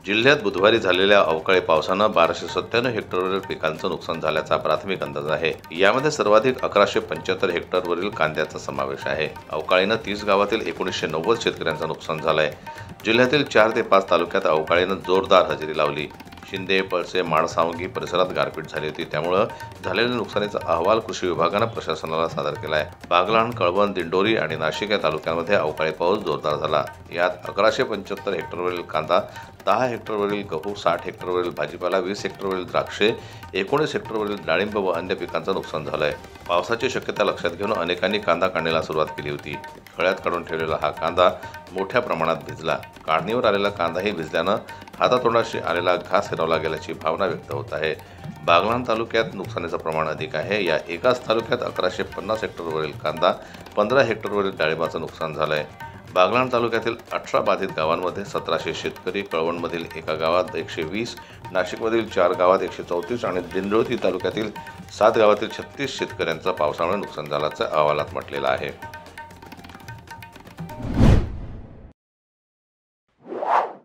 जिल्ह्यात बुधवारी झालेल्या अवकाळी पावसानं 1297 हेक्टरवरील पिकांचं नुकसान झाल्याचा प्राथमिक अंदाज आहे। यामध्ये सर्वाधिक 1175 हेक्टरवरील कांद्याचा समावेश आहे। अवकाळीनं 30 गावातील 1990 शेतकऱ्यांचं नुकसान झालंय। जिल्ह्यातील 4 ते 5 तालुक्यात अवकाळीनं जोरदार हजेरी लावली। शिंदे, पळसे, माणसावंगी परिसरात गारपीट झाली होती, त्यामुळे झालेल्या नुकसानीचा अहवाल कृषी विभागानं प्रशासनाला सादर केला आहे। बागलाण, कळवण, दिंडोरी आणि नाशिक या तालुक्यांमध्ये अवकाळी पाऊस जोरदार झाला। यात 1175 हेक्टरवरील कांदा, 10 हेक्टरवरील गहू, 60 हेक्टरवरील भाजीपाला, 20 हेक्टरवरील द्राक्षे, 19 हेक्टरवरील डाळिंब व अन्य पिकांचं नुकसान झालंय। पावसाची शक्यता लक्षात घेऊन अनेकांनी कांदा काढणीला सुरुवात केली होती। खळ्यात काढून ठेवलेला हा कांदा मोठ्या प्रमाणात भिजला। काढणीवर आलेला कांदाही भिजल्यानं हातातोंडाशी आलेला घास हिरावला गेल्याची भावना व्यक्त होत आहे। बागलाण तालुक्यात नुकसानीचं प्रमाण अधिक आहे। या एकाच तालुक्यात 1150 हेक्टरवरील कांदा, 15 हेक्टरवरील डाळिंबाचं नुकसान झालंय। बागलाण तालुक्यातील 18 बाधित गावांमध्ये 1700 शेतकरी, कळवणमधील एका गावात 120, नाशिकमधील 4 गावात 134 आणि दिंडोरी तालुक्यातील 7 गावातील 36 शेतकऱ्यांचं पावसामुळे नुकसान झाल्याचं अहवालात म्हटलेलं आहे।